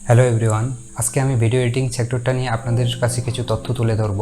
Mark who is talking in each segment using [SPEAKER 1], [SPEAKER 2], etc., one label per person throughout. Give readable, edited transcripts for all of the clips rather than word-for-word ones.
[SPEAKER 1] Hello everyone, আজকে আমি video editing সেক্টরটা নিয়ে আপনাদের কাছে কিছু তথ্য তুলে ধরব।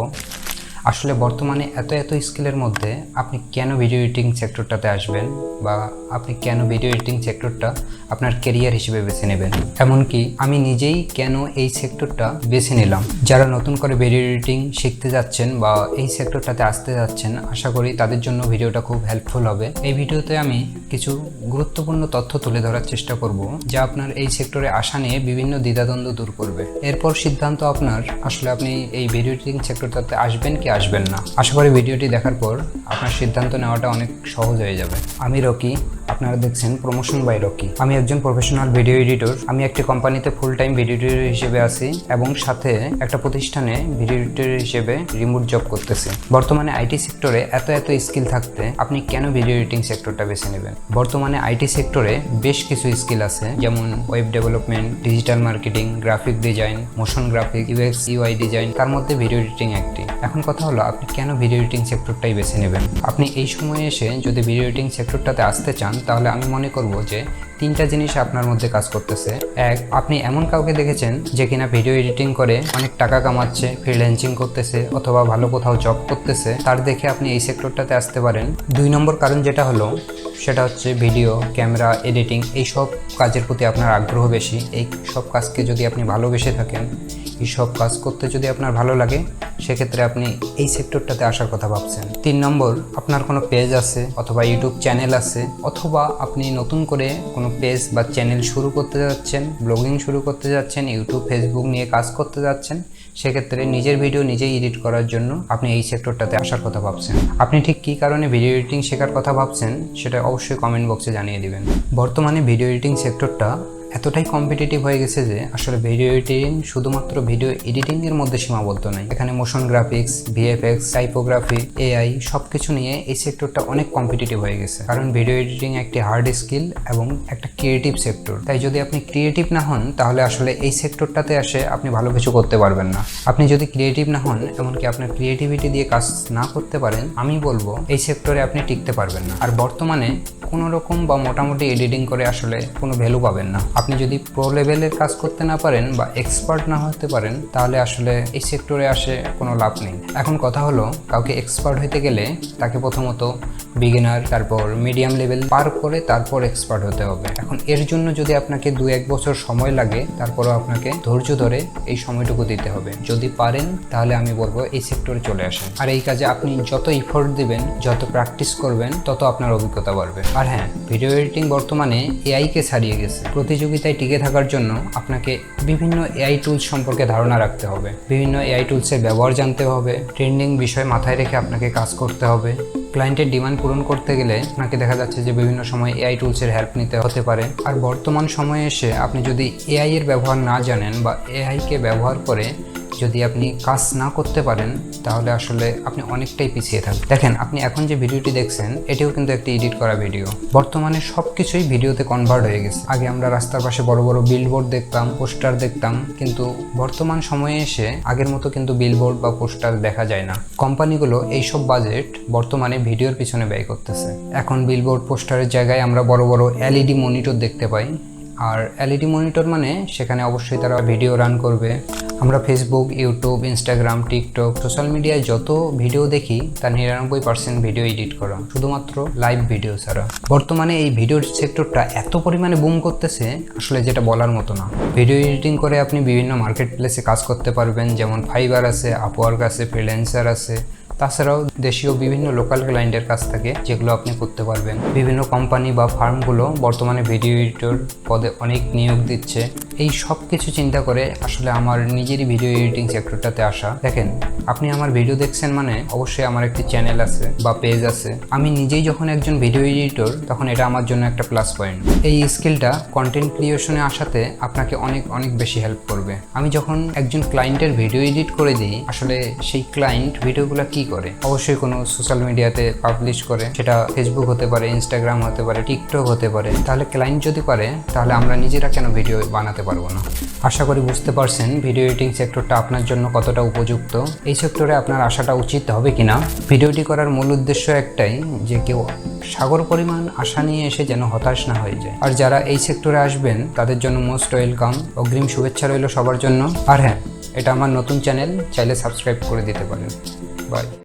[SPEAKER 1] আসলে বর্তমানে এত স্কিলের মধ্যে আপনি কেন ভিডিও এডিটিং সেক্টরটাতে আসবেন বা আপনি কেন ভিডিও এডিটিং সেক্টরটা আপনার ক্যারিয়ার হিসেবে বেছে নেবেন, এমনকি আমি নিজেই কেন এই সেক্টরটা বেছে নিলাম। যারা নতুন করে ভিডিও এডিটিং শিখতে যাচ্ছেন বা এই সেক্টরটাতে আসতে যাচ্ছেন, আশা করি তাদের জন্য ভিডিওটা খুব হেল্পফুল হবে। এই ভিডিওতে আমি কিছু গুরুত্বপূর্ণ তথ্য তুলে ধরার চেষ্টা করব যা আপনার এই সেক্টরে আসা নিয়ে বিভিন্ন দ্বিধাদ্বন্দ্ব দূর করবে। এরপর সিদ্ধান্ত আপনার, আসলে আপনি এই ভিডিও এডিটিং সেক্টরটাতে আসবেন কি আসবেন না। আশা করি ভিডিওটি দেখার পর আপনার সিদ্ধান্ত নেওয়াটা অনেক সহজ হয়ে যাবে। আমি রকি, আপনারা দেখছেন প্রমোশন বাই রকি। আমি একজন প্রফেশনাল ভিডিও এডিটর। আমি একটি কোম্পানিতে ফুল টাইম ভিডিও এডিটর হিসেবে আছি এবং সাথে একটা প্রতিষ্ঠানে ভিডিও এডিটর হিসেবে রিমোট জব করতেছি। বর্তমানে আইটি সেক্টরে এত স্কিল থাকতে আপনি কেন ভিডিও এডিটিং সেক্টরটা বেছে নেবেন? বর্তমানে আইটি সেক্টরে বেশ কিছু স্কিল আছে, যেমন web development, digital marketing, graphic design, motion graphic, UX UI design, তার মধ্যে ভিডিও এডিটিং একটি। এখন কথা হলো, আপনি কেন ভিডিও এডিটিং সেক্টরটাই বেছে নেবেন? আপনি এই সময়ে এসে যদি ভিডিও এডিটিং সেক্টরটাতে আসতে চান, তাহলে আমি মনে করব যে তিনটা জিনিস আপনার মধ্যে কাজ করতেছে। এক, আপনি এমন কাউকে দেখেছেন যে কিনা ভিডিও এডিটিং করে অনেক টাকা কামাচ্ছে, ফ্রিল্যান্সিং করতেছে অথবা ভালো কোথাও জব করতেছে, তার দেখে আপনি এই সেক্টরটাতে আসতে পারেন। 2 নম্বর কারণ যেটা হলো, সেটা হচ্ছে ভিডিও, ক্যামেরা, এডিটিং এই সব কাজের প্রতি আপনার আগ্রহ বেশি। এই সব কাজকে যদি আপনি ভালোবেসে থাকেন, এই সব কাজ করতে যদি আপনার ভালো লাগে, সেক্ষেত্রে আপনি এই সেক্টরটাতে আসার কথা ভাবছেন। 3 নম্বর, আপনার কোনো পেজ আছে অথবা ইউটিউব চ্যানেল আছে, অথবা আপনি নতুন করে কোনো পেজ বা চ্যানেল শুরু করতে যাচ্ছেন, ব্লগিং শুরু করতে যাচ্ছেন, ইউটিউব ফেসবুক নিয়ে কাজ করতে যাচ্ছেন। সেক্ষেত্রে নিজের ভিডিও নিজেই এডিট করার জন্য আপনি এই সেক্টরটাতে আসার কথা ভাবছেন। আপনি ঠিক কী কারণে ভিডিও এডিটিং শেখার কথা ভাবছেন সেটা অবশ্যই কমেন্ট বক্সে জানিয়ে দিবেন। বর্তমানে ভিডিও এডিটিং সেক্টরটা এতটাই কম্পিটিটিভ হয়ে গেছে যে আসলে ভিডিও এডিটিং শুধুমাত্র ভিডিও এডিটিংয়ের মধ্যে সীমাবদ্ধ নয়। এখানে motion graphics, VFX, typography, AI সব কিছু নিয়ে এই সেক্টরটা অনেক কম্পিটিটিভ হয়ে গেছে। কারণ ভিডিও এডিটিং একটি হার্ড স্কিল এবং একটা ক্রিয়েটিভ সেক্টর। তাই যদি আপনি ক্রিয়েটিভ না হন, তাহলে আসলে এই সেক্টরটাতে আসে আপনি ভালো কিছু করতে পারবেন না। আপনি যদি ক্রিয়েটিভ না হন, এমনকি আপনার ক্রিয়েটিভিটি দিয়ে কাজ না করতে পারেন, আমি বলবো এই সেক্টরে আপনি টিকতে পারবেন না। আর বর্তমানে কোনো রকম বা মোটামুটি এডিটিং করে আসলে কোনো ভ্যালু পাবেন না। আপনি যদি প্রো লেভেলের কাজ করতে না পারেন বা এক্সপার্ট না হতে পারেন, তাহলে আসলে এই সেক্টরে আসে কোনো লাভ নেই। এখন কথা হলো, কাউকে এক্সপার্ট হতে গেলে তাকে প্রথমত বিগিনার, তারপর মিডিয়াম লেভেল পার করে তারপর এক্সপার্ট হতে হবে। এখন এর জন্য যদি আপনাকে 2-1 বছর সময় লাগে, তারপরও আপনাকে ধৈর্য ধরে এই সময়টুকু দিতে হবে। যদি পারেন, তাহলে আমি বলবো এই সেক্টরে চলে আসেন। আর এই কাজে আপনি যত ইফোর্ট দিবেন, যত প্র্যাকটিস করবেন, তত আপনার অভিজ্ঞতা বাড়বে। আর হ্যাঁ, ভিডিও এডিটিং বর্তমানে এআইকে ছাড়িয়ে গেছে। প্রতিযোগিতায় টিকে থাকার জন্য আপনাকে বিভিন্ন এআই টুলস সম্পর্কে ধারণা রাখতে হবে, বিভিন্ন এআই টুলসের ব্যবহার জানতে হবে, ট্রেন্ডিং বিষয় মাথায় রেখে আপনাকে কাজ করতে হবে। ক্লায়েন্টের ডিমান্ড পূরণ করতে গেলে আপনাকে দেখা যাচ্ছে যে বিভিন্ন সময় এআই টুলসের হেল্প নিতে হতে পারে। আর বর্তমান সময়ে এসে আপনি যদি এআই এর ব্যবহার না জানেন বা এআইকে ব্যবহার করে যদি আপনি কাজ না করতে পারেন, তাহলে আসলে আপনি অনেকটাই পিছিয়ে থাকবেন। দেখেন, আপনি এখন যে ভিডিওটি দেখছেন, এটিও কিন্তু একটি এডিট করা ভিডিও। বর্তমানে সব কিছুই ভিডিওতে কনভার্ট হয়ে গেছে। আগে আমরা রাস্তার পাশে বড় বড় বিলবোর্ড দেখতাম, পোস্টার দেখতাম, কিন্তু বর্তমান সময়ে এসে আগের মতো কিন্তু বিলবোর্ড বা পোস্টার দেখা যায় না। কোম্পানিগুলো এইসব বাজেট বর্তমানে ভিডিওর পিছনে ব্যয় করতেছে। এখন বিলবোর্ড, পোস্টারের জায়গায় আমরা বড় বড় এলইডি মনিটর দেখতে পাই। আর এলইডি মনিটর মানে সেখানে অবশ্যই তারা ভিডিও রান করবে। আমরা Facebook, YouTube, Instagram, TikTok, social মিডিয়ায় যত ভিডিও দেখি তার 99% ভিডিও এডিট করা, শুধুমাত্র লাইভ ভিডিও ছাড়া। বর্তমানে এই ভিডিওর সেক্টরটা এত পরিমাণে বুম করতেছে, আসলে যেটা বলার মতো না। ভিডিও এডিটিং করে আপনি বিভিন্ন মার্কেট প্লেসে কাজ করতে পারবেন, যেমন ফাইবার আছে, আপওয়ার্ক আছে, ফ্রিল্যান্সার আছে। তাছাড়াও দেশীয় বিভিন্ন লোকাল ক্লায়েন্টের কাছ থেকে যেগুলো আপনি করতে পারবেন। বিভিন্ন কোম্পানি বা ফার্মগুলো বর্তমানে ভিডিও এডিটর পদে অনেক নিয়োগ দিচ্ছে। এই সব কিছু চিন্তা করে আসলে আমার নিজেরই ভিডিও এডিটিং সেক্টরটাতে আসা। দেখেন, আপনি আমার ভিডিও দেখছেন মানে অবশ্যই আমার একটি চ্যানেল আছে বা পেজ আছে। আমি নিজেই যখন একজন ভিডিও এডিটর, তখন এটা আমার জন্য একটা প্লাস পয়েন্ট। এই স্কিলটা কন্টেন্ট ক্রিয়েশনে আসাতে আপনাকে অনেক বেশি হেল্প করবে। আমি যখন একজন ক্লায়েন্টের ভিডিও এডিট করে দিই, আসলে সেই ক্লায়েন্ট ভিডিওগুলো কি করে, অবশ্যই কোনো সোশ্যাল মিডিয়াতে পাবলিশ করে। সেটা ফেসবুক হতে পারে, ইনস্টাগ্রাম হতে পারে, টিকটক হতে পারে। তাহলে ক্লায়েন্ট যদি পারে, তাহলে আমরা নিজেরা কেন ভিডিও বানাতে পারবো পারবো না। আশা করি বুঝতে পারছেন ভিডিও এডিটিং সেক্টরটা আপনার জন্য কতটা উপযুক্ত। এই সেক্টরে আপনার আসাটা উচিত হবে কিনা। ভিডিওটি করার মূল উদ্দেশ্য একটাই, যে কেউ সাগর পরিমাণ আশা নিয়ে এসে যেন হতাশ না হয়ে যায়। আর যারা এই সেক্টরে আসবেন তাদের জন্য মোস্ট ওয়েলকাম, অগ্রিম শুভেচ্ছা রইল সবার জন্য। আর হ্যাঁ, এটা আমার নতুন চ্যানেল, চাইলে সাবস্ক্রাইব করে দিতে পারেন। বাই।